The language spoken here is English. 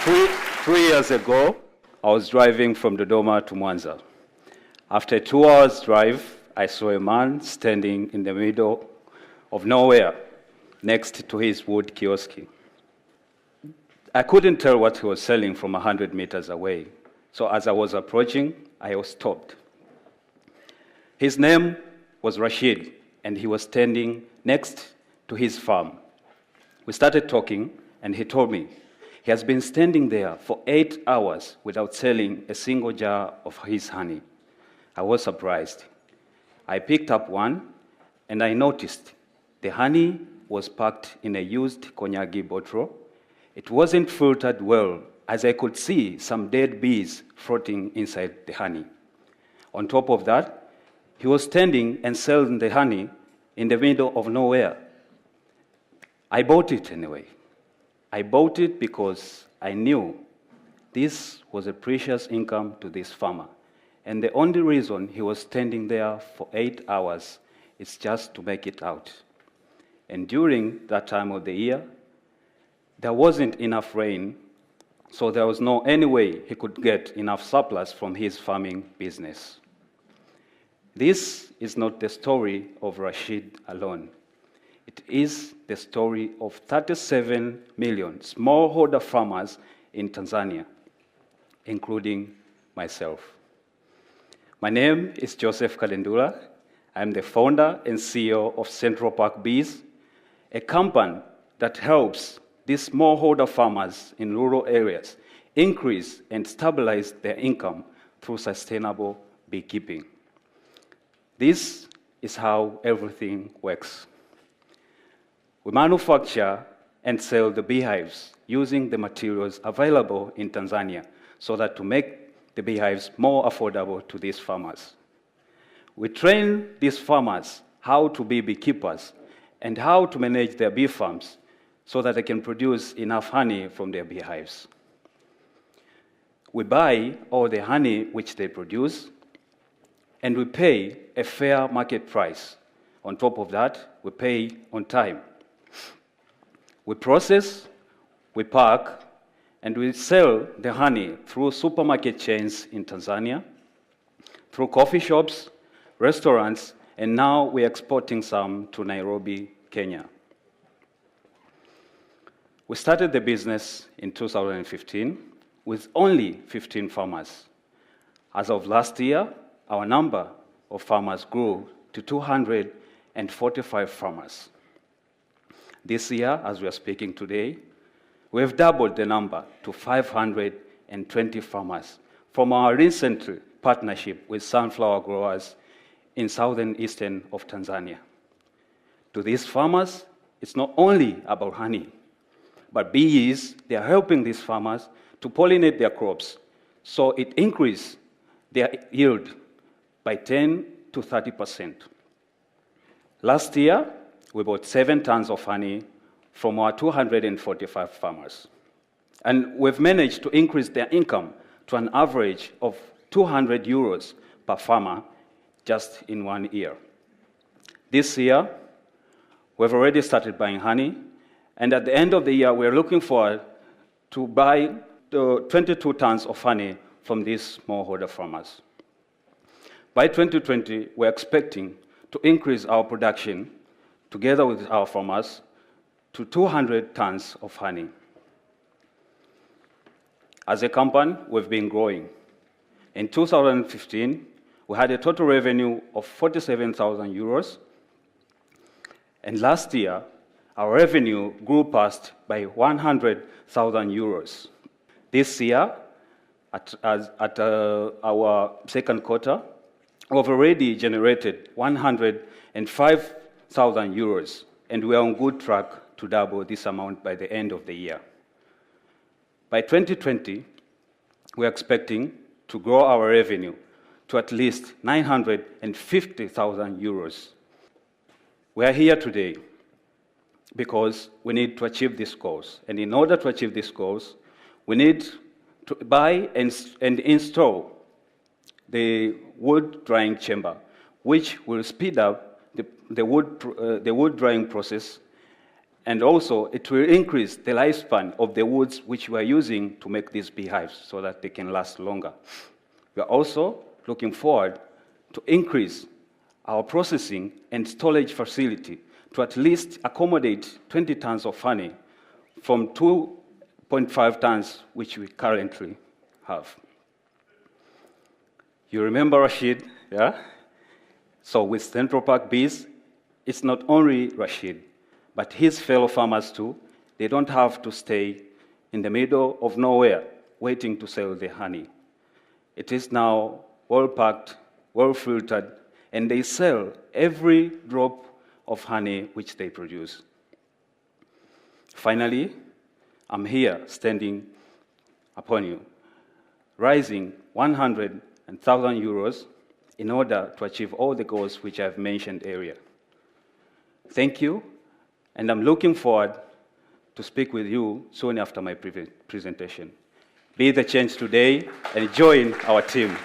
Three years ago, I was driving from Dodoma to Mwanza. After a 2 hours drive, I saw a man standing in the middle of nowhere next to his wood kiosk. I couldn't tell what he was selling from 100 meters away. So as I was approaching, I was stopped. His name was Rashid, and he was standing next to his farm. We started talking, and he told me he has been standing there for 8 hours without selling a single jar of his honey. I was surprised. I picked up one, and I noticed the honey was packed in a used cognac bottle. It wasn't filtered well, as I could see some dead bees floating inside the honey. On top of that, he was standing and selling the honey in the middle of nowhere. I bought it anyway. I bought it because I knew this was a precious income to this farmer. And the only reason he was standing there for 8 hours is just to make it out. And during that time of the year, there wasn't enough rain, so there was no any way he could get enough surplus from his farming business. This is not the story of Rashid alone. It is the story of 37 million smallholder farmers in Tanzania, including myself. My name is Joseph Kalendula. I'm the founder and CEO of Central Park Bees, a company that helps these smallholder farmers in rural areas increase and stabilize their income through sustainable beekeeping. This is how everything works. We manufacture and sell the beehives using the materials available in Tanzania so that to make the beehives more affordable to these farmers. We train these farmers how to be beekeepers and how to manage their bee farms so that they can produce enough honey from their beehives. We buy all the honey which they produce, and we pay a fair market price. On top of that, we pay on time. We process, we pack, and we sell the honey through supermarket chains in Tanzania, through coffee shops, restaurants, and now we're exporting some to Nairobi, Kenya. We started the business in 2015 with only 15 farmers. As of last year, our number of farmers grew to 245 farmers. This year, as we are speaking today, we have doubled the number to 520 farmers from our recent partnership with sunflower growers in southern eastern of Tanzania. To these farmers, it's not only about honey, but bees, they are helping these farmers to pollinate their crops, so it increases their yield by 10 to 30%. Last year, we bought 7 tons of honey from our 245 farmers. And we've managed to increase their income to an average of 200 euros per farmer just in 1 year. This year, we've already started buying honey, and at the end of the year, we're looking forward to buy 22 tons of honey from these smallholder farmers. By 2020, we're expecting to increase our production together with our farmers to 200 tons of honey. As a company, we've been growing. In 2015, we had a total revenue of 47,000 euros, and last year, our revenue grew past by 100,000 euros. This year, at our second quarter, we've already generated 105,000 euros, and we are on good track to double this amount by the end of the year. By 2020, we're expecting to grow our revenue to at least 950,000 euros. We are here today because we need to achieve these goals. And in order to achieve these goals, we need to buy and install the wood drying chamber, which will speed up the wood drying process And also, it will increase the lifespan of the woods which we are using to make these beehives so that they can last longer. We are also looking forward to increase our processing and storage facility to at least accommodate 20 tons of honey from 2.5 tons, which we currently have. You remember Rashid, yeah? So with Central Park bees, it's not only Rashid, but his fellow farmers too. They don't have to stay in the middle of nowhere waiting to sell the honey. It is now well packed, well filtered, and they sell every drop of honey which they produce. Finally, I'm here standing upon you, raising 100,000 euros in order to achieve all the goals which I've mentioned earlier. Thank you, and I'm looking forward to speak with you soon after my presentation. Be the change today and join our team.